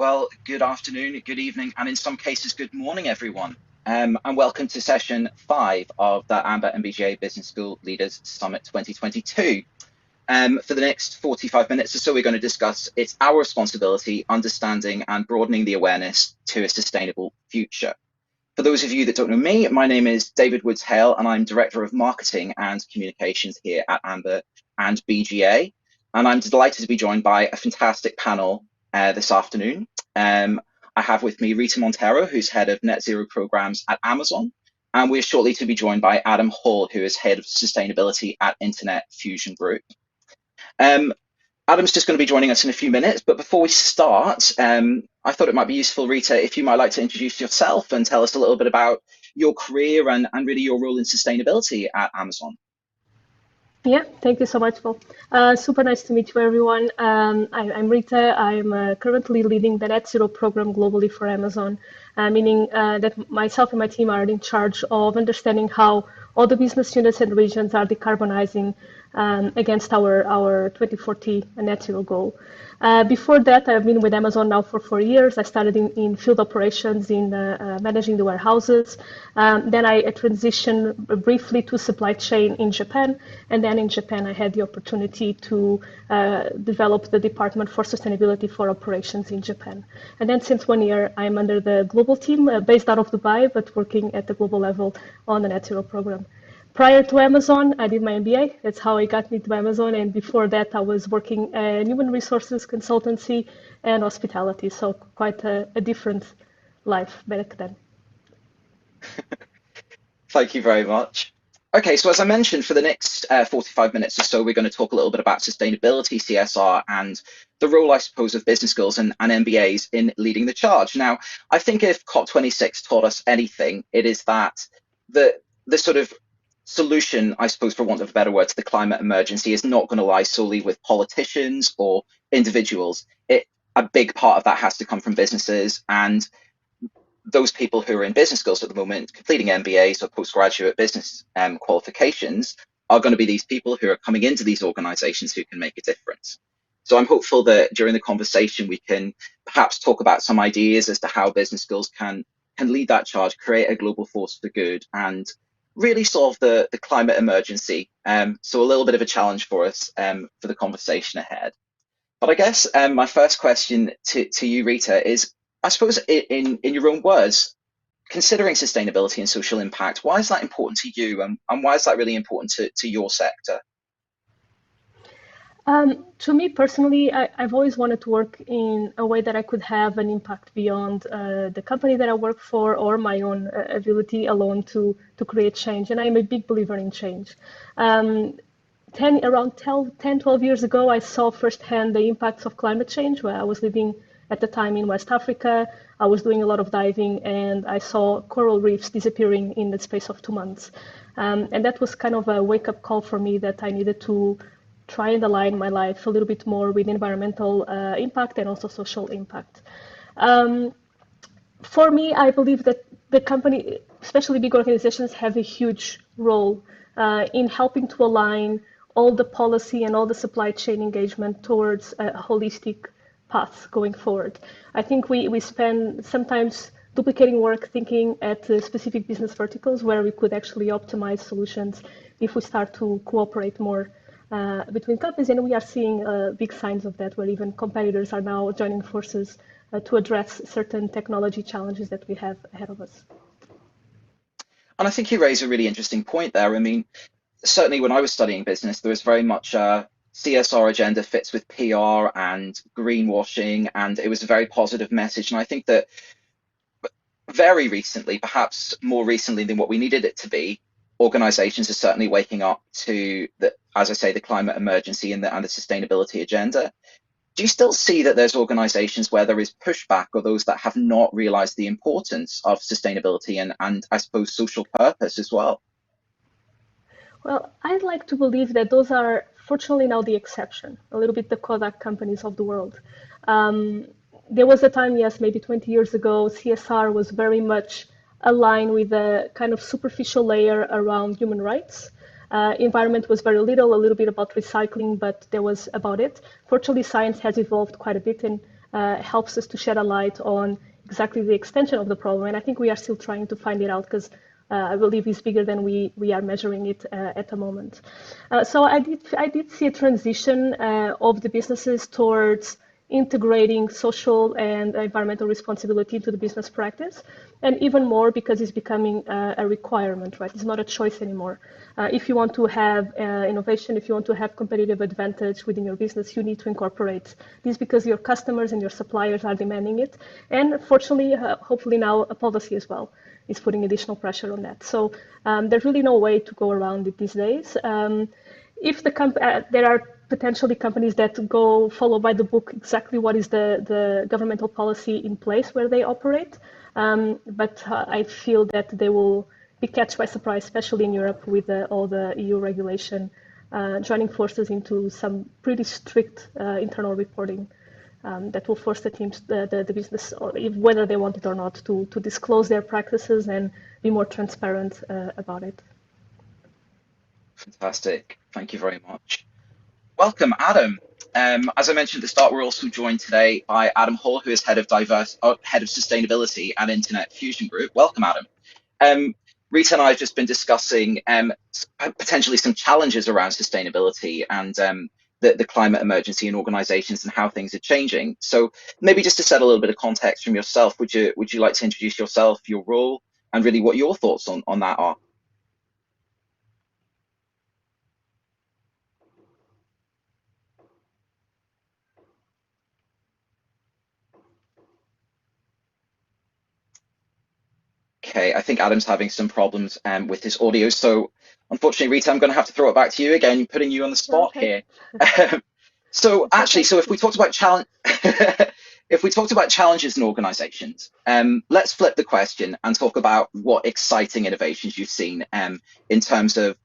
Well, good afternoon, good evening, and in some cases, good morning, everyone. And welcome to session 5 of the AMBA MBA Business School Leaders Summit 2022. For the next 45 minutes or so, we're going to discuss it's our responsibility, understanding and broadening the awareness to a sustainable future. For those of you that don't know me, my name is David Woods-Hale, and I'm Director of Marketing and Communications here at AMBA and BGA. And I'm delighted to be joined by a fantastic panel this afternoon. I have with me Rita Montero, who's Head of Net Zero Programs at Amazon, and we're shortly to be joined by Adam Hall, who is Head of Sustainability at Internet Fusion Group. Adam's just going to be joining us in a few minutes, but before we start, I thought it might be useful, Rita, if you might like to introduce yourself and tell us a little bit about your career and really your role in sustainability at Amazon. Yeah, thank you so much, Paul. Super nice to meet you, everyone. I'm Rita. I'm currently leading the Net Zero program globally for Amazon, meaning that myself and my team are in charge of understanding how all the business units and regions are decarbonizing against our 2040 net zero goal. Before that, I've been with Amazon now for 4 years. I started in field operations in managing the warehouses. Then I transitioned briefly to supply chain in Japan. And then in Japan, I had the opportunity to develop the Department for Sustainability for Operations in Japan. And then since 1 year, I'm under the global team based out of Dubai, but working at the global level on the Net Zero program. Prior to Amazon, I did my MBA. That's how I got into Amazon. And before that, I was working in human resources consultancy and hospitality. So quite a different life back then. Thank you very much. Okay, so as I mentioned, for the next 45 minutes or so, we're going to talk a little bit about sustainability, CSR, and the role, I suppose, of business schools and MBAs in leading the charge. Now, I think if COP26 taught us anything, it is that the sort of solution, I suppose, for want of a better word, to the climate emergency is not going to lie solely with politicians or individuals. A big part of that has to come from businesses, and those people who are in business schools at the moment, completing MBAs or postgraduate business qualifications, are going to be these people who are coming into these organizations who can make a difference. So I'm hopeful that during the conversation, we can perhaps talk about some ideas as to how business schools can lead that charge, create a global force for good, and really solve the climate emergency. So a little bit of a challenge for us for the conversation ahead. But I guess my first question to you, Rita, is, I suppose in your own words, considering sustainability and social impact, why is that important to you, and why is that really important to your sector? To me personally, I've always wanted to work in a way that I could have an impact beyond the company that I work for or my own ability alone to create change. And I'm a big believer in change. Around 10, 12 years ago, I saw firsthand the impacts of climate change, where I was living at the time in West Africa. I was doing a lot of diving, and I saw coral reefs disappearing in the space of 2 months. And that was kind of a wake-up call for me that I needed to try and align my life a little bit more with environmental impact and also social impact. For me, I believe that the company, especially big organizations, have a huge role in helping to align all the policy and all the supply chain engagement towards a holistic path going forward. I think we spend sometimes duplicating work thinking at specific business verticals where we could actually optimize solutions if we start to cooperate more between companies, and we are seeing big signs of that, where even competitors are now joining forces to address certain technology challenges that we have ahead of us. And I think you raise a really interesting point there. I mean, certainly when I was studying business, there was very much a CSR agenda fits with PR and greenwashing, and it was a very positive message. And I think that very recently, perhaps more recently than what we needed it to be, organizations are certainly waking up to the, as I say, the climate emergency and the sustainability agenda. Do you still see that there's organizations where there is pushback, or those that have not realized the importance of sustainability and I suppose social purpose as well? Well, I'd like to believe that those are fortunately now the exception, a little bit the Kodak companies of the world. There was a time, yes, maybe 20 years ago, CSR was very much aligned with a kind of superficial layer around human rights. Environment was very little, a little bit about recycling, but there was about it. Fortunately, science has evolved quite a bit, and helps us to shed a light on exactly the extension of the problem. And I think we are still trying to find it out because I believe it's bigger than we are measuring it at the moment. So I did see a transition of the businesses towards integrating social and environmental responsibility into the business practice, and even more because it's becoming a requirement, right? It's not a choice anymore. If you want to have innovation, if you want to have competitive advantage within your business, you need to incorporate this because your customers and your suppliers are demanding it. And fortunately, hopefully now a policy as well is putting additional pressure on that. So there's really no way to go around it these days. If there are potentially companies that follow by the book exactly what is the governmental policy in place where they operate, but I feel that they will be catched by surprise, especially in Europe with all the EU regulation, joining forces into some pretty strict internal reporting that will force the teams, the business, or whether they want it or not, to disclose their practices and be more transparent about it. Fantastic. Thank you very much. Welcome, Adam. As I mentioned at the start, we're also joined today by Adam Hall, who is head of sustainability at Internet Fusion Group. Welcome, Adam. Rita and I have just been discussing potentially some challenges around sustainability and the climate emergency in organizations and how things are changing. So maybe just to set a little bit of context from yourself, would you like to introduce yourself, your role, and really what your thoughts on that are? Okay, I think Adam's having some problems with his audio. So unfortunately, Rita, I'm going to have to throw it back to you again, putting you on the spot here. So actually, so if we talked about challenges in organizations, let's flip the question and talk about what exciting innovations you've seen in terms of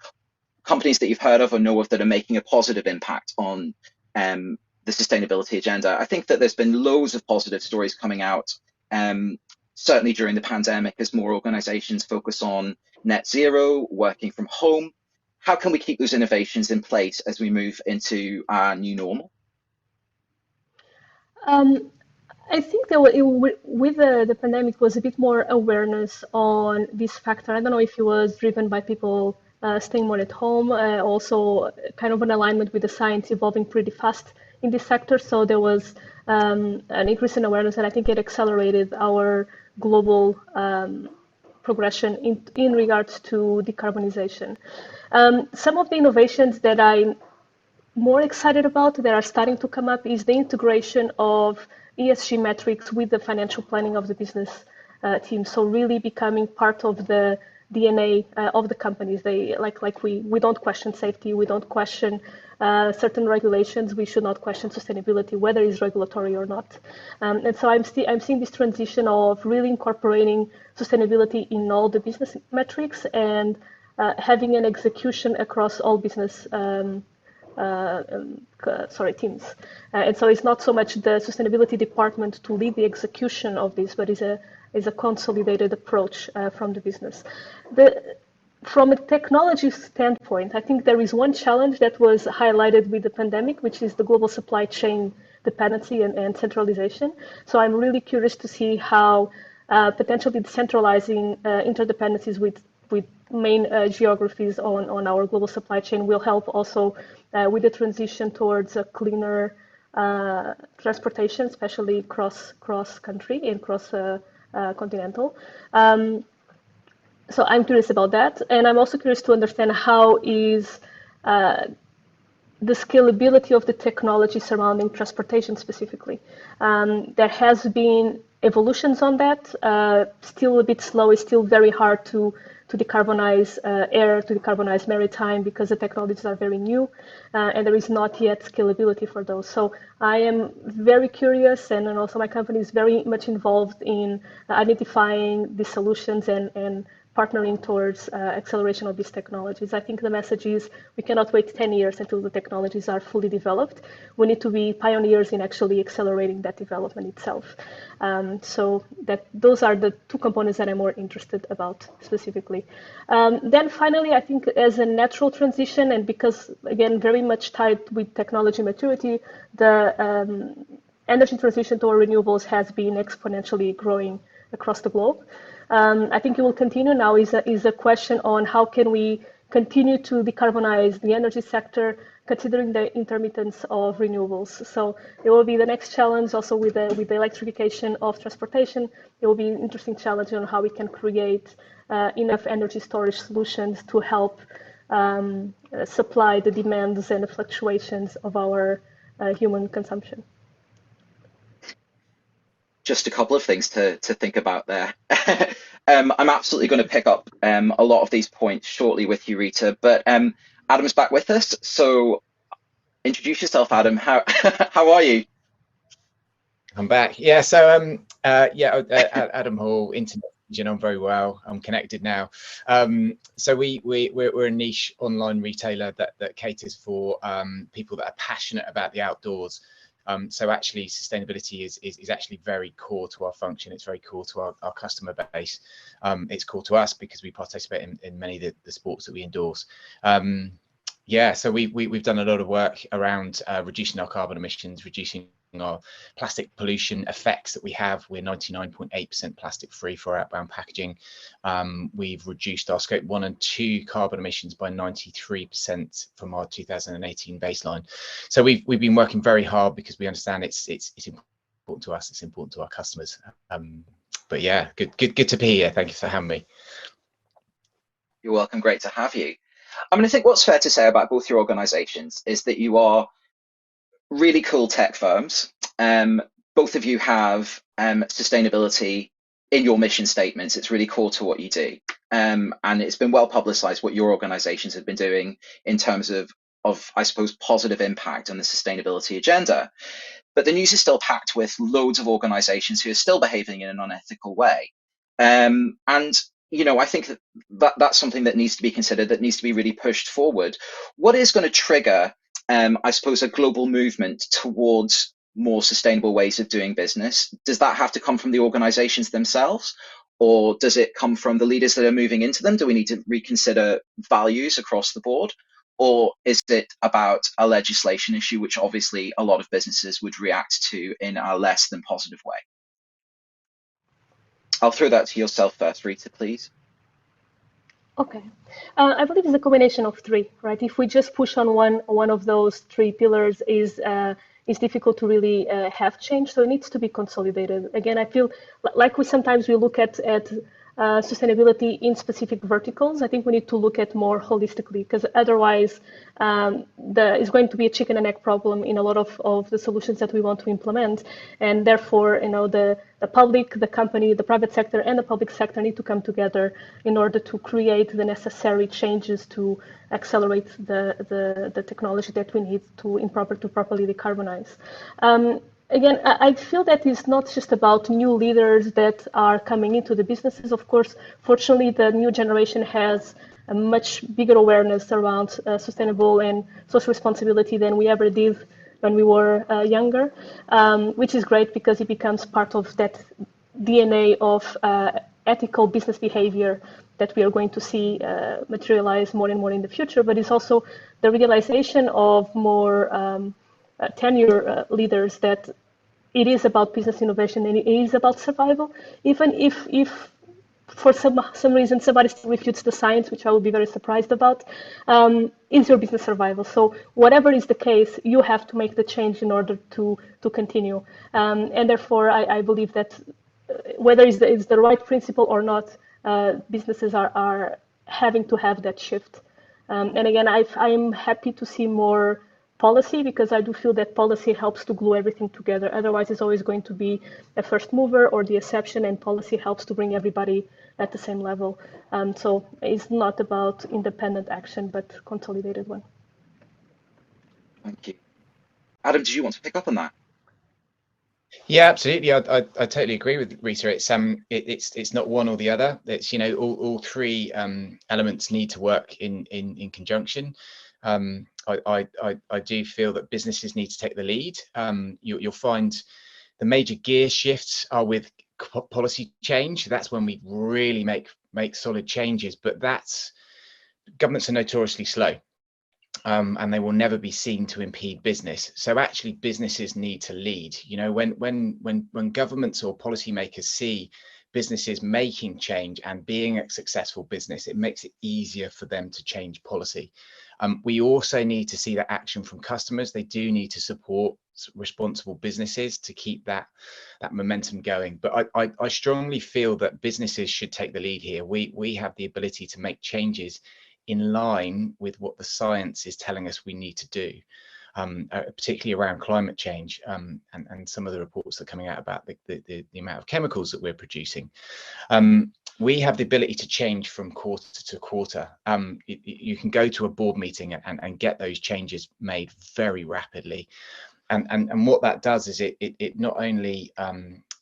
companies that you've heard of or know of that are making a positive impact on the sustainability agenda. I think that there's been loads of positive stories coming out, certainly during the pandemic, as more organizations focus on net zero, working from home. How can we keep those innovations in place as we move into our new normal? I think that with the pandemic was a bit more awareness on this factor. I don't know if it was driven by people staying more at home, also kind of an alignment with the science evolving pretty fast in this sector. So there was an increase in awareness, and I think it accelerated our global progression in regards to decarbonization. Some of the innovations that I'm more excited about that are starting to come up is the integration of ESG metrics with the financial planning of the business team. So really becoming part of the DNA of the companies. They we don't question safety, we don't question certain regulations. We should not question sustainability, whether it's regulatory or not. And so I'm seeing this transition of really incorporating sustainability in all the business metrics and having an execution across all business teams. And so it's not so much the sustainability department to lead the execution of this, but is a consolidated approach from the business. From a technology standpoint, I think there is one challenge that was highlighted with the pandemic, which is the global supply chain dependency and centralization. So I'm really curious to see how potentially decentralizing interdependencies with main geographies on our global supply chain will help also with the transition towards a cleaner transportation, especially cross country and cross continental. So I'm curious about that, and I'm also curious to understand how is the scalability of the technology surrounding transportation specifically. There has been evolutions on that, still a bit slow. It's still very hard to decarbonize air, to decarbonize maritime, because the technologies are very new, and there is not yet scalability for those. So I am very curious, and also my company is very much involved in identifying the solutions and partnering towards acceleration of these technologies. I think the message is we cannot wait 10 years until the technologies are fully developed. We need to be pioneers in actually accelerating that development itself. So those are the two components that I'm more interested about specifically. Then finally, I think as a natural transition, and because again, very much tied with technology maturity, the energy transition toward renewables has been exponentially growing across the globe. I think it will continue. Now is a question on how can we continue to decarbonize the energy sector, considering the intermittence of renewables. So it will be the next challenge also with the electrification of transportation. It will be an interesting challenge on how we can create enough energy storage solutions to help supply the demands and the fluctuations of our human consumption. Just a couple of things to think about there. I'm absolutely going to pick up a lot of these points shortly with you, Rita, but Adam's back with us. So introduce yourself, Adam. How how are you? I'm back. Yeah, so Adam Hall, Internet Engine. I'm very well. I'm connected now. So we're a niche online retailer that caters for people that are passionate about the outdoors. So actually sustainability is actually very core to our function. It's very core to our customer base. It's core to us because we participate in many of the sports that we endorse. Yeah, so we've done a lot of work around reducing our carbon emissions, reducing our plastic pollution effects that we have. We're 99.8% plastic free for outbound packaging. We've reduced our scope 1 and 2 carbon emissions by 93% from our 2018 baseline. So we've been working very hard because we understand it's important to us, it's important to our customers. But yeah, good to be here. Thank you for having me. You're welcome. Great to have you. I mean, I think what's fair to say about both your organizations is that you are really cool tech firms. Both of you have sustainability in your mission statements. It's really core to what you do. And it's been well publicized what your organizations have been doing in terms of I suppose, positive impact on the sustainability agenda. But the news is still packed with loads of organizations who are still behaving in an unethical way. And you know, I think that's something that needs to be considered, that needs to be really pushed forward. What is going to trigger, I suppose, a global movement towards more sustainable ways of doing business? Does that have to come from the organizations themselves, or does it come from the leaders that are moving into them? Do we need to reconsider values across the board? Or is it about a legislation issue, which obviously a lot of businesses would react to in a less than positive way? I'll throw that to yourself first, Rita, please. Okay, I believe it's a combination of three, right? If we just push on one of those three pillars, is difficult to really have change. So it needs to be consolidated. Again, I feel like sometimes we look at sustainability in specific verticals. I think we need to look at more holistically, because otherwise it's going to be a chicken and egg problem in a lot of the solutions that we want to implement. And therefore, you know, the public, the company, the private sector, and the public sector need to come together in order to create the necessary changes to accelerate the technology that we need to properly decarbonize. Again, I feel that it's not just about new leaders that are coming into the businesses. Of course, fortunately, the new generation has a much bigger awareness around sustainable and social responsibility than we ever did when we were younger, which is great because it becomes part of that DNA of ethical business behavior that we are going to see materialize more and more in the future. But it's also the realization of more tenure leaders that it is about business innovation and it is about survival. Even if for some reason somebody still refutes the science, which I would be very surprised about, is your business survival. So whatever is the case, you have to make the change in order to continue. And therefore, I believe that whether it's the right principle or not, businesses are having to have that shift. And again, I'm happy to see more policy, because I do feel that policy helps to glue everything together. Otherwise, it's always going to be a first mover or the exception, and policy helps to bring everybody at the same level. So it's not about independent action, but consolidated one. Thank you. Adam, did you want to pick up on that? Yeah, absolutely. I totally agree with Rita. It's not one or the other. It's, you know, all three elements need to work in conjunction. I do feel that businesses need to take the lead. You'll find the major gear shifts are with policy change. That's when we really make solid changes, but governments are notoriously slow. and they will never be seen to impede business. So actually businesses need to lead. You know, when governments or policymakers see businesses making change and being a successful business, it makes it easier for them to change policy. We also need to see that action from customers. They do need to support responsible businesses to keep that momentum going. But I strongly feel that businesses should take the lead here. We have the ability to make changes in line with what the science is telling us we need to do, particularly around climate change, and some of the reports that are coming out about the amount of chemicals that we're producing. We have the ability to change from quarter to quarter. You can go to a board meeting and get those changes made very rapidly. And what that does is it not only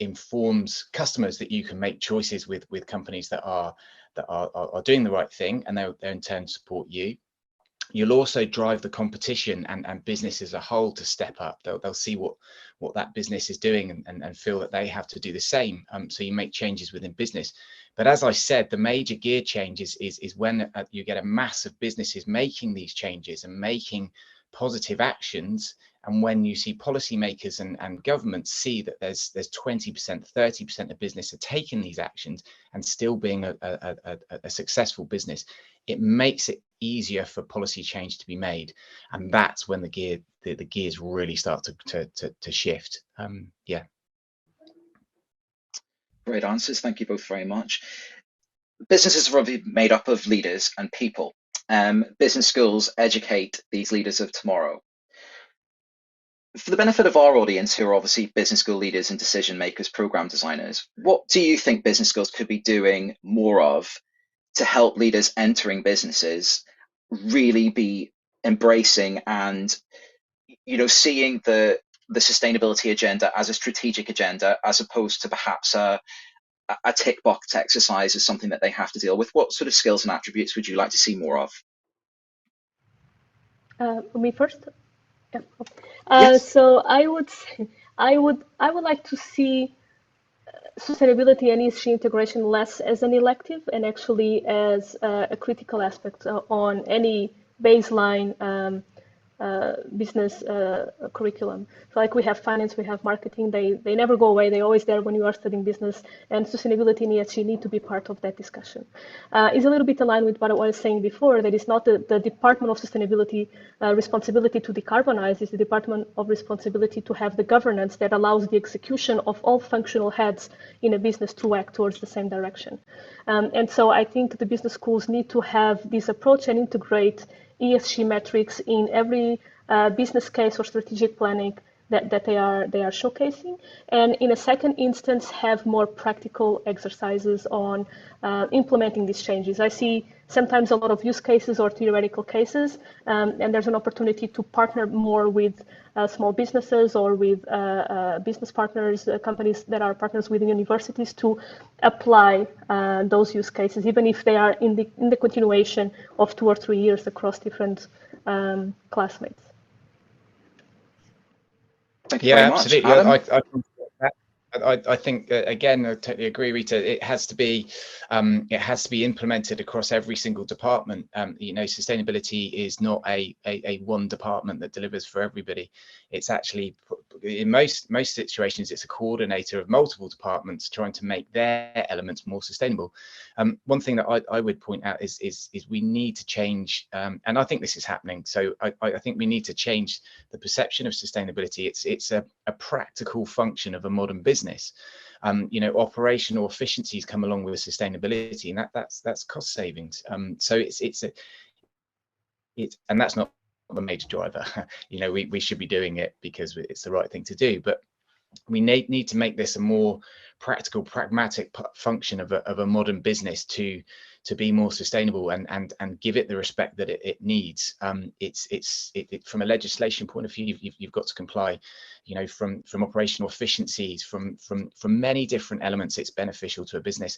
informs customers that you can make choices with companies that are doing the right thing, and they'll in turn support you. You'll also drive the competition and business as a whole to step up. They'll see what that business is doing and feel that they have to do the same. So you make changes within business. But as I said, the major gear change is when you get a mass of businesses making these changes and making positive actions, and when you see policymakers and governments see that there's 20%, 30% of business are taking these actions and still being a successful business, it makes it easier for policy change to be made, and that's when the gears really start to shift. Yeah. Great answers. Thank you both very much. Businesses are obviously made up of leaders and people. Business schools educate these leaders of tomorrow. For the benefit of our audience, who are obviously business school leaders and decision makers, program designers, what do you think business schools could be doing more of to help leaders entering businesses really be embracing and, you know, seeing the sustainability agenda as a strategic agenda, as opposed to perhaps a tick box exercise as something that they have to deal with? What sort of skills and attributes would you like to see more of? Me first. Yeah. Yes. So I would like to see sustainability and ESG integration less as an elective and actually as a critical aspect on any baseline business curriculum. So like we have finance, we have marketing, they never go away, they're always there when you are studying business, and sustainability and ESG need to be part of that discussion. It's a little bit aligned with what I was saying before, that it's not the Department of Sustainability responsibility to decarbonize, it's the Department of Responsibility to have the governance that allows the execution of all functional heads in a business to act towards the same direction. And so I think the business schools need to have this approach and integrate ESG metrics in every business case or strategic planning that they are showcasing, and in a second instance have more practical exercises on implementing these changes. I see sometimes a lot of use cases or theoretical cases, and there's an opportunity to partner more with small businesses or with business partners, companies that are partners with universities, to apply those use cases, even if they are in the continuation of 2 or 3 years across different classmates. Thank you very much. Absolutely. Adam? I think again, I totally agree, Rita. It has to be implemented across every single department. You know, sustainability is not a one department that delivers for everybody. It's actually, in most situations, it's a coordinator of multiple departments trying to make their elements more sustainable. One thing that I would point out is we need to change, and I think this is happening. So I think we need to change the perception of sustainability. It's a practical function of a modern business. You know, operational efficiencies come along with sustainability, and that's cost savings. So and that's not the major driver. You know, we should be doing it because it's the right thing to do, but we need to make this a more practical, pragmatic function of a modern business to be more sustainable and give it the respect that it needs. From a legislation point of view, you've got to comply. You know, from operational efficiencies, from many different elements, it's beneficial to a business,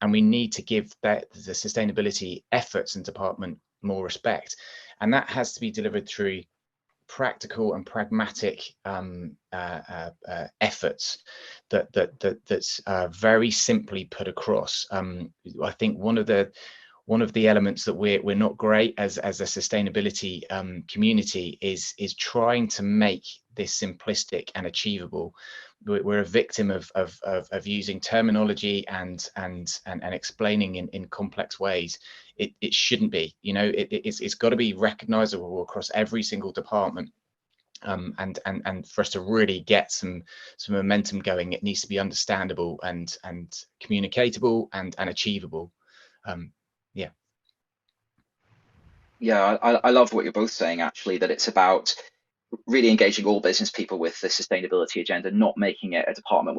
and we need to give the sustainability efforts and department more respect, and that has to be delivered through practical and pragmatic efforts that's very simply put across. I think one of the one of the elements that we're not great as a sustainability community is trying to make this simplistic and achievable. We're a victim of using terminology and explaining in complex ways. It shouldn't be, you know, it's got to be recognizable across every single department. And for us to really get some momentum going, it needs to be understandable and communicatable and achievable. Yeah, I love what you're both saying, actually, that it's about really engaging all business people with the sustainability agenda, not making it a department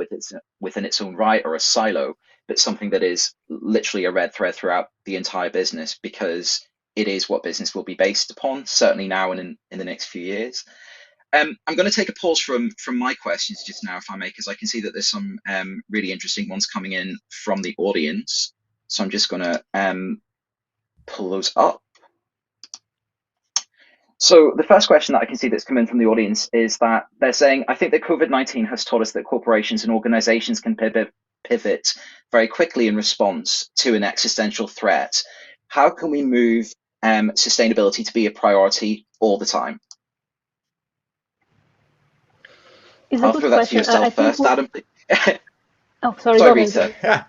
within its own right or a silo, but something that is literally a red thread throughout the entire business, because it is what business will be based upon, certainly now and in the next few years. I'm going to take a pause from my questions just now, if I may, because I can see that there's some really interesting ones coming in from the audience. So I'm just going to pull those up. So the first question that I can see that's come in from the audience is that they're saying, I think that COVID-19 has taught us that corporations and organizations can pivot very quickly in response to an existential threat. How can we move sustainability to be a priority all the time? I'll throw that to yourself first, Adam. Oh, sorry, Sorry, go Rita. ahead.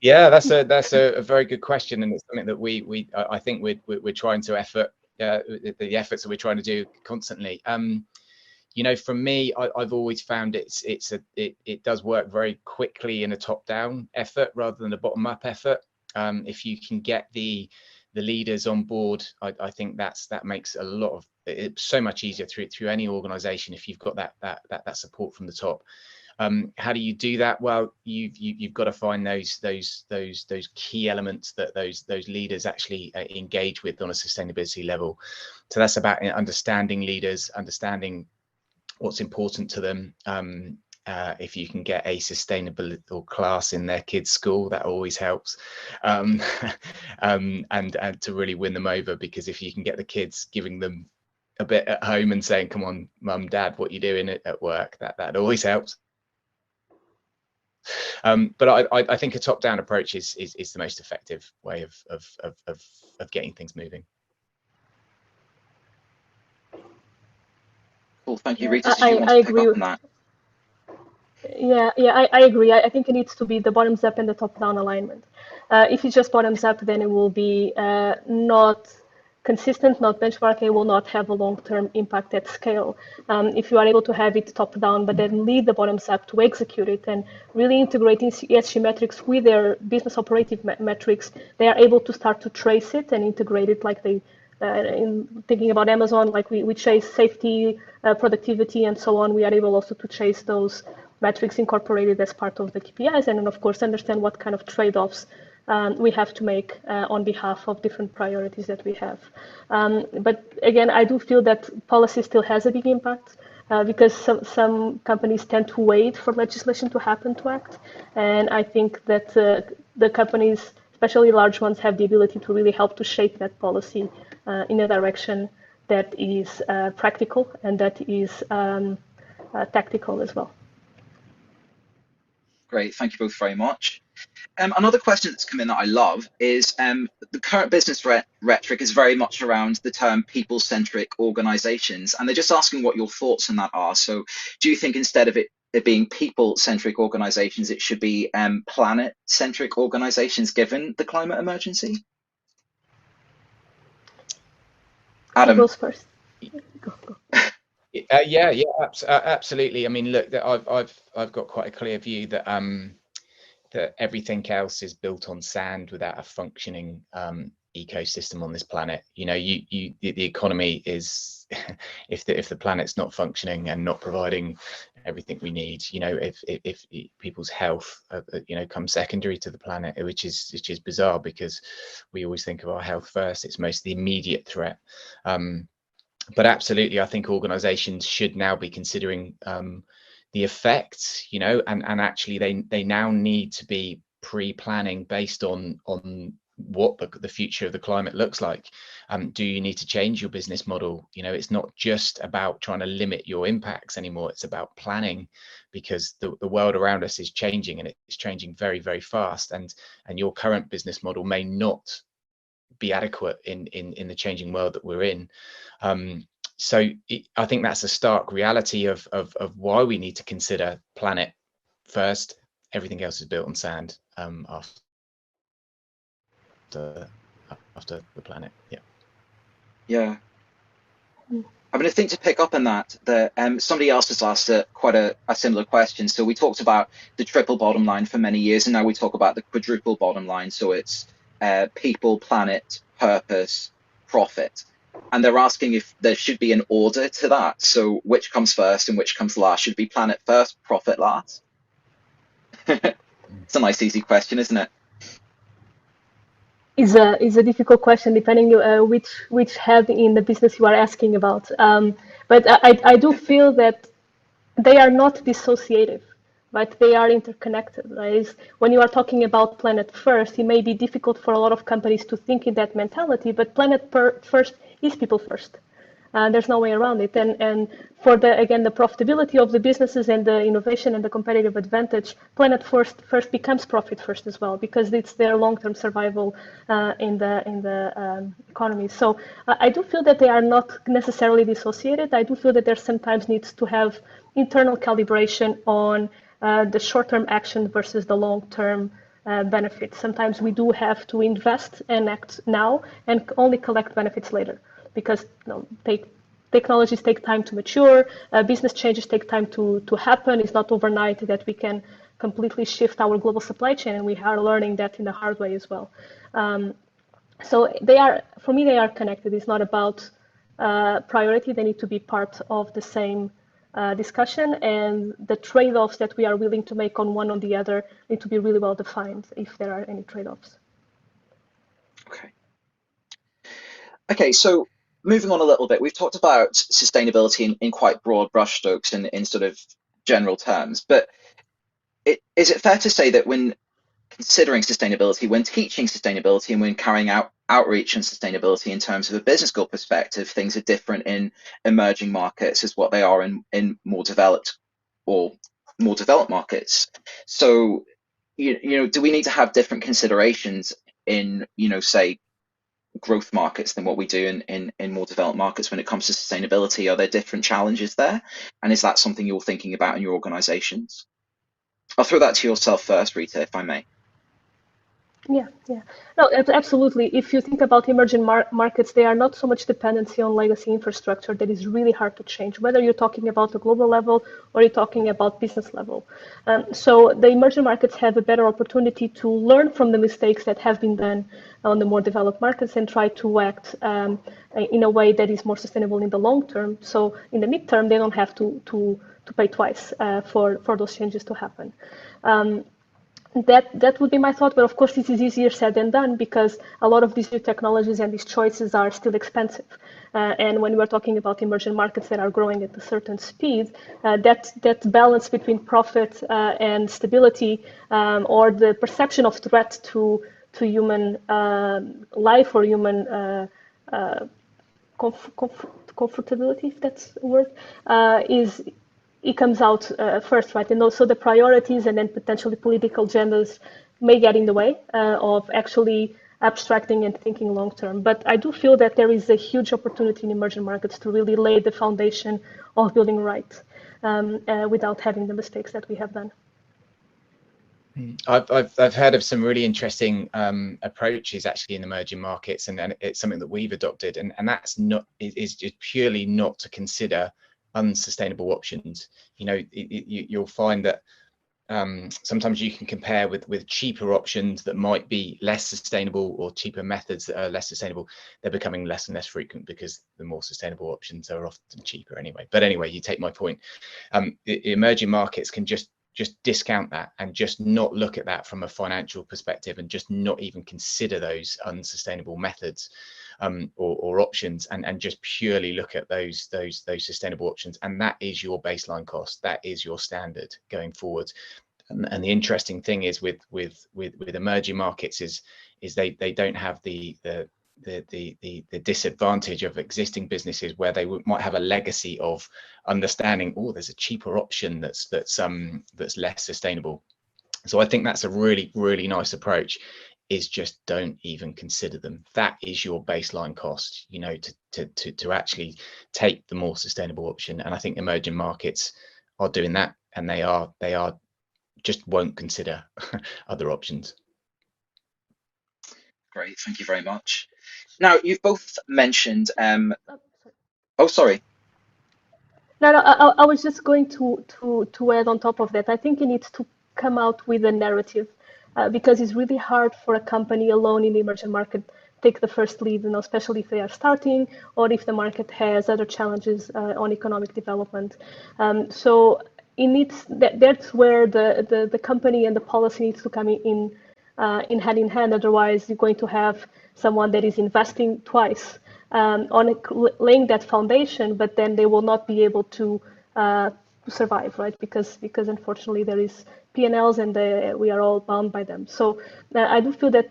Yeah, that's a very good question, and it's something that I think we're trying to effort. The efforts that we're trying to do constantly. You know, for me, I've always found it does work very quickly in a top-down effort rather than a bottom-up effort. If you can get the leaders on board, I think that makes a lot of it so much easier through any organization if you've got that support from the top. How do you do that? Well, you've got to find those key elements that those leaders actually engage with on a sustainability level. So that's about understanding leaders, understanding what's important to them. If you can get a sustainable class in their kids' school, that always helps, and to really win them over, because if you can get the kids giving them a bit at home and saying, come on, mum, dad, what you doing at work, that always helps. But I think a top-down approach is the most effective way of getting things moving. Cool, thank you, Rita. Did you want to pick up on that? Yeah, I agree. I think it needs to be the bottoms up and the top down alignment. If it's just bottoms up, then it will be not consistent, not benchmarking, it will not have a long-term impact at scale. If you are able to have it top down, but then lead the bottoms up to execute it and really integrating ESG metrics with their business operative metrics, they are able to start to trace it and integrate it, like they in thinking about Amazon, like we chase safety, productivity, and so on. We are able also to chase those metrics incorporated as part of the KPIs, and then of course understand what kind of trade-offs we have to make on behalf of different priorities that we have. But again, I do feel that policy still has a big impact because some companies tend to wait for legislation to happen to act, and I think that the companies, especially large ones, have the ability to really help to shape that policy in a direction that is practical and that is tactical as well. Great, thank you both very much. Another question that's come in that I love is the current business rhetoric is very much around the term people-centric organizations, and they're just asking what your thoughts on that are. So do you think instead of it being people-centric organizations, it should be planet-centric organizations given the climate emergency? Adam. Who goes first? Go. Yeah, absolutely. I mean, look, I've got quite a clear view that that everything else is built on sand without a functioning ecosystem on this planet. You know, the economy is if the planet's not functioning and not providing everything we need, you know, if people's health you know, comes secondary to the planet, which is bizarre because we always think of our health first. It's most the immediate threat. But absolutely, I think organizations should now be considering the effects, you know, and actually they now need to be pre-planning based on what the future of the climate looks like. Do you need to change your business model? You know, it's not just about trying to limit your impacts anymore. It's about planning, because the world around us is changing, and it's changing very, very fast. And your current business model may not be adequate in the changing world that we're in. So I think that's a stark reality of why we need to consider planet first. Everything else is built on sand after the planet. Yeah. I mean, I think to pick up on that, somebody else has asked quite a similar question. So we talked about the triple bottom line for many years, and now we talk about the quadruple bottom line. So it's people, planet, purpose, profit. And they're asking if there should be an order to that. So which comes first and which comes last? Should it be planet first, profit last? It's a nice, easy question, isn't it? Is a difficult question depending which head in the business you are asking about. But I do feel that they are not dissociative, right? They are interconnected. Right? When you are talking about planet first, it may be difficult for a lot of companies to think in that mentality, but planet first is people first. There's no way around it. And for the profitability of the businesses and the innovation and the competitive advantage, planet first becomes profit first as well, because it's their long-term survival in the economy. So I do feel that they are not necessarily dissociated. I do feel that there sometimes needs to have internal calibration on the short-term action versus the long-term benefits. Sometimes we do have to invest and act now and only collect benefits later, because technologies take time to mature, business changes take time to happen. It's not overnight that we can completely shift our global supply chain, and we are learning that in the hard way as well. So for me, they are connected. It's not about priority. They need to be part of the same discussion, and the trade-offs that we are willing to make on one or the other need to be really well defined, if there are any trade-offs. Okay, so moving on a little bit, we've talked about sustainability in quite broad brushstrokes and in sort of general terms, but is it fair to say that when considering sustainability, when teaching sustainability, and when carrying out outreach on sustainability in terms of a business school perspective, things are different in emerging markets as what they are in more developed markets? So, do we need to have different considerations in, say, growth markets than what we do in more developed markets when it comes to sustainability? Are there different challenges there? And is that something you're thinking about in your organizations? I'll throw that to yourself first, Rita, if I may. Yeah. No, absolutely. If you think about emerging markets, they are not so much dependency on legacy infrastructure that is really hard to change, whether you're talking about the global level or you're talking about business level. So the emerging markets have a better opportunity to learn from the mistakes that have been done on the more developed markets and try to act in a way that is more sustainable in the long term. So in the midterm, they don't have to pay twice for those changes to happen. That would be my thought, but of course this is easier said than done, because a lot of these new technologies and these choices are still expensive. And when we're talking about emerging markets that are growing at a certain speed, that balance between profit and stability, or the perception of threat to human life or human comfortability, if that's a word, it comes out first, right? And also the priorities and then potentially political agendas may get in the way of actually abstracting and thinking long term. But I do feel that there is a huge opportunity in emerging markets to really lay the foundation of building right without having the mistakes that we have done. I've heard of some really interesting approaches actually in emerging markets, and it's something that we've adopted, and that's is just purely not to consider unsustainable options. You'll find that sometimes you can compare with cheaper options that might be less sustainable, or cheaper methods that are less sustainable. They're becoming less and less frequent because the more sustainable options are often cheaper anyway. But anyway, you take my point. Emerging markets can just discount that and just not look at that from a financial perspective, and just not even consider those unsustainable methods or options, and just purely look at those sustainable options. And that is your baseline cost. That is your standard going forward. And the interesting thing is with emerging markets is they don't have the disadvantage of existing businesses, where they might have a legacy of understanding, oh, there's a cheaper option that's less sustainable. So I think that's a really, really nice approach. is just don't even consider them. That is your baseline cost, you know, to actually take the more sustainable option. And I think emerging markets are doing that, and they are just won't consider other options. Great, thank you very much. Now, you've both mentioned, oh, sorry. No, I was just going to add on top of that. I think it needs to come out with a narrative, because it's really hard for a company alone in the emerging market take the first lead, you know, especially if they are starting or if the market has other challenges on economic development. So it needs that's where the company and the policy needs to come in hand in hand. Otherwise, you're going to have someone that is investing twice on laying that foundation, but then they will not be able to survive, right? Because unfortunately there is P&Ls and we are all bound by them. So I do feel that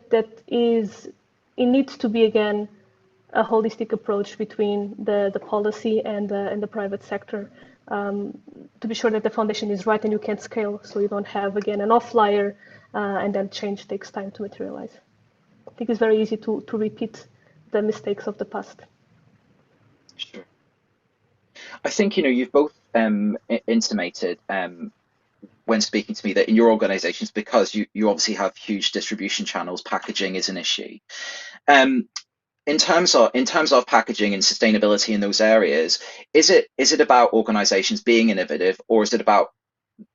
it needs to be again a holistic approach between the policy and the private sector, to be sure that the foundation is right and you can scale, so you don't have again an outlier and then change takes time to materialize. I think it's very easy to repeat the mistakes of the past. Sure. I think, you know, you've both intimated when speaking to me that in your organizations, because you obviously have huge distribution channels, packaging is an issue. In terms of packaging and sustainability in those areas, is it about organizations being innovative, or is it about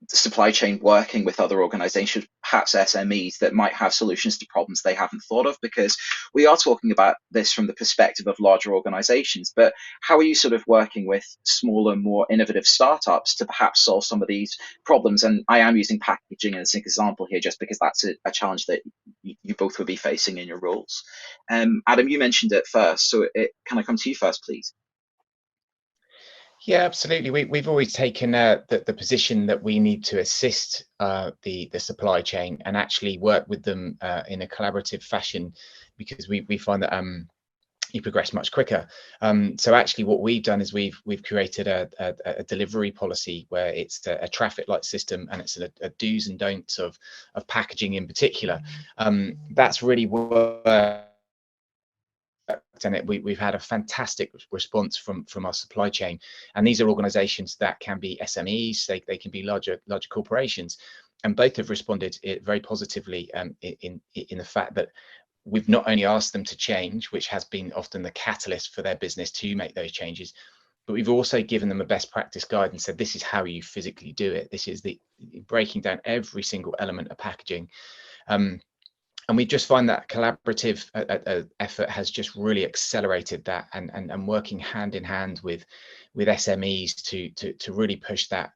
the supply chain working with other organizations, perhaps SMEs, that might have solutions to problems they haven't thought of? Because we are talking about this from the perspective of larger organizations, but how are you sort of working with smaller, more innovative startups to perhaps solve some of these problems? And I am using packaging as an example here just because that's a challenge that you both will be facing in your roles. Adam, you mentioned it first, so can I come to you first, please? Yeah, absolutely. We've always taken the position that we need to assist the supply chain and actually work with them in a collaborative fashion, because we find that you progress much quicker. So actually what we've done is we've created a delivery policy where it's a traffic light system, and it's a do's and don'ts of packaging in particular. That's really worked, and we've had a fantastic response from our supply chain. And these are organizations that can be SMEs, they can be larger corporations, and both have responded very positively in the fact that we've not only asked them to change, which has been often the catalyst for their business to make those changes, but we've also given them a best practice guide and said, this is how you physically do it. This is the breaking down every single element of packaging. And we just find that collaborative effort has just really accelerated that, and working hand in hand with SMEs to really push that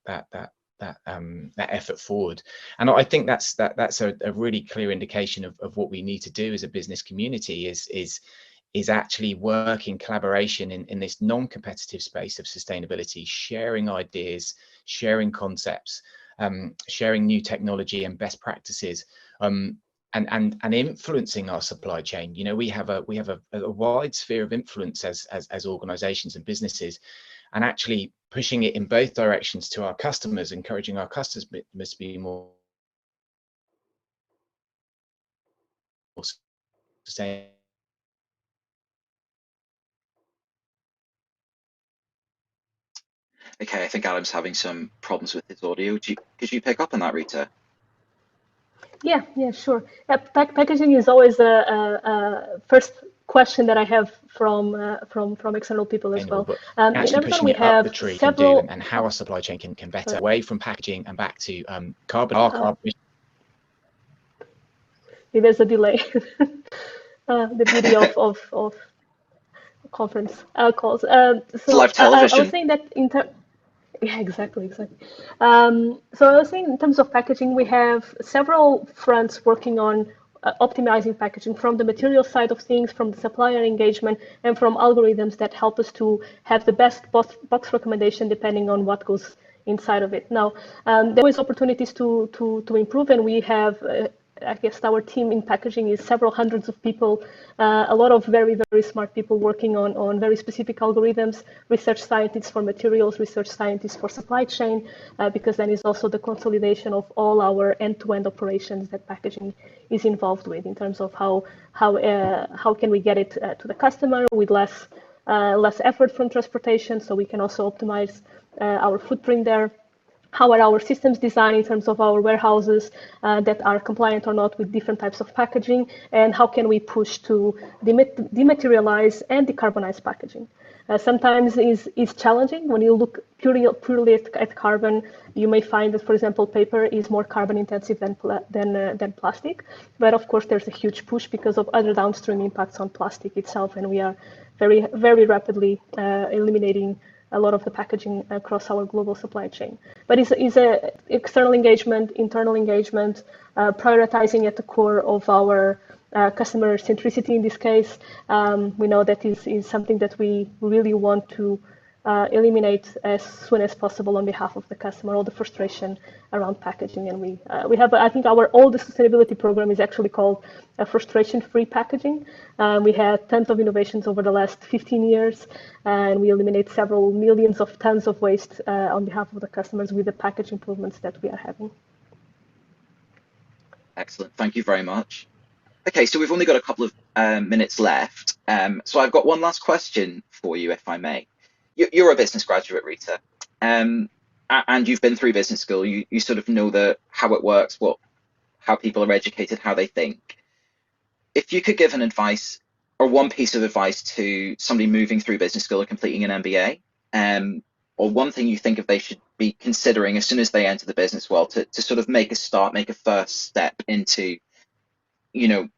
effort forward. And I think that's a really clear indication of what we need to do as a business community is actually work in collaboration in this non-competitive space of sustainability, sharing ideas, sharing concepts, sharing new technology and best practices. And influencing our supply chain. You know, we have a wide sphere of influence as organizations and businesses, and actually pushing it in both directions to our customers, encouraging our customers to be more sustainable. Okay, I think Adam's having some problems with his audio. Could you pick up on that, Rita? Yeah, sure. Packaging is always a first question that I have from external people as well. But actually pushing it up the tree several... and how our supply chain can better away from packaging and back to carbon. There's a delay. The beauty of conference calls. So live television. I was saying that yeah, exactly. So I was saying in terms of packaging, we have several fronts working on optimizing packaging, from the material side of things, from the supplier engagement, and from algorithms that help us to have the best box recommendation depending on what goes inside of it. Now, there is opportunities to improve, and we have I guess our team in packaging is several hundreds of people, a lot of very, very smart people working on very specific algorithms, research scientists for materials, research scientists for supply chain, because then is also the consolidation of all our end-to-end operations that packaging is involved with in terms of how can we get it to the customer with less effort from transportation, so we can also optimize our footprint there. How are our systems designed in terms of our warehouses that are compliant or not with different types of packaging, and how can we push to dematerialize and decarbonize packaging? Sometimes is challenging. When you look purely at carbon, you may find that, for example, paper is more carbon intensive than plastic. But of course, there's a huge push because of other downstream impacts on plastic itself, and we are very, very rapidly eliminating a lot of the packaging across our global supply chain. But it's a external engagement, internal engagement, prioritizing at the core of our customer centricity in this case. We know that is something that we really want to eliminate as soon as possible on behalf of the customer, all the frustration around packaging. And we have, I think our oldest sustainability program is actually called frustration-free packaging. We had tons of innovations over the last 15 years, and we eliminate several millions of tons of waste on behalf of the customers with the package improvements that we are having. Excellent, thank you very much. Okay, so we've only got a couple of minutes left. So I've got one last question for you, if I may. You're a business graduate, Rita, and you've been through business school. You sort of know how it works, how people are educated, how they think. If you could give an advice or one piece of advice to somebody moving through business school or completing an MBA, or one thing you think they should be considering as soon as they enter the business world to sort of make a first step into,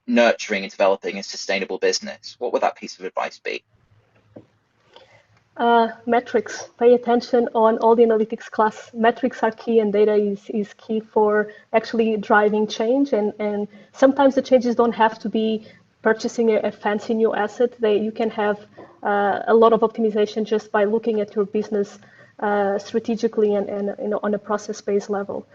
nurturing and developing a sustainable business, what would that piece of advice be? Metrics. Pay attention on all the analytics class. Metrics are key, and data is key for actually driving change. And sometimes the changes don't have to be purchasing a fancy new asset. You can have a lot of optimization just by looking at your business strategically and on a process-based level.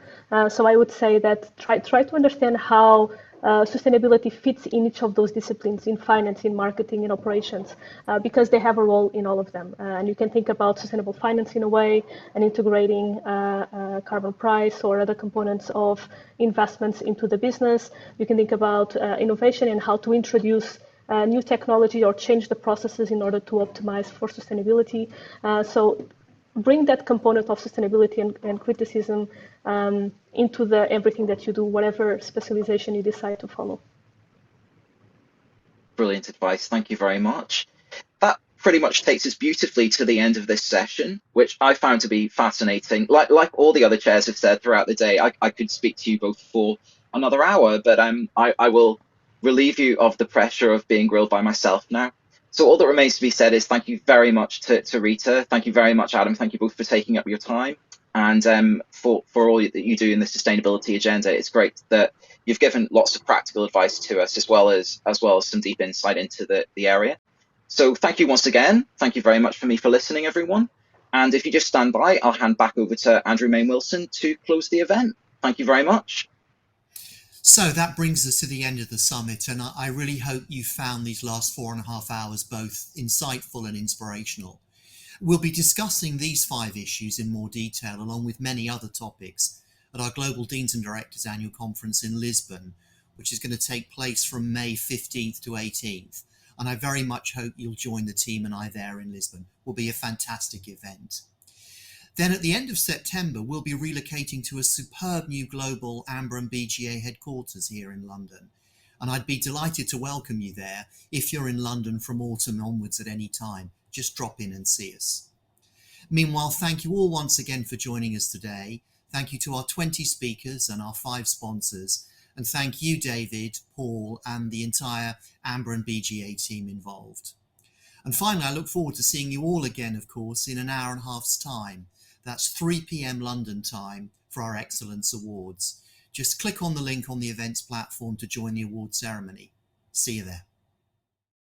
So I would say that try to understand how sustainability fits in each of those disciplines, in finance, in marketing, in operations, because they have a role in all of them. And you can think about sustainable finance in a way, and integrating carbon price or other components of investments into the business. You can think about innovation and how to introduce new technology or change the processes in order to optimize for sustainability. So bring that component of sustainability and criticism into everything that you do, whatever specialization you decide to follow. Brilliant advice. Thank you very much. That pretty much takes us beautifully to the end of this session, which I found to be fascinating. Like all the other chairs have said throughout the day, I could speak to you both for another hour, but I will relieve you of the pressure of being grilled by myself now. So all that remains to be said is thank you very much to Rita. Thank you very much, Adam. Thank you both for taking up your time and for all that you do in the sustainability agenda. It's great that you've given lots of practical advice to us, as well as some deep insight into the area. So thank you once again. Thank you very much for listening, everyone. And if you just stand by, I'll hand back over to Andrew Main Wilson to close the event. Thank you very much. So that brings us to the end of the summit, and I really hope you found these last 4.5 hours both insightful and inspirational. We'll be discussing these 5 issues in more detail, along with many other topics, at our Global Deans and Directors Annual Conference in Lisbon, which is going to take place from May 15th to 18th. And I very much hope you'll join the team and I there in Lisbon. It will be a fantastic event. Then at the end of September, we'll be relocating to a superb new global AMBA and BGA headquarters here in London. And I'd be delighted to welcome you there if you're in London from autumn onwards at any time. Just drop in and see us. Meanwhile, thank you all once again for joining us today. Thank you to our 20 speakers and our 5 sponsors. And thank you, David, Paul, and the entire AMBA and BGA team involved. And finally, I look forward to seeing you all again, of course, in an hour and a half's time. That's 3 p.m. London time for our Excellence Awards. Just click on the link on the events platform to join the award ceremony. See you there.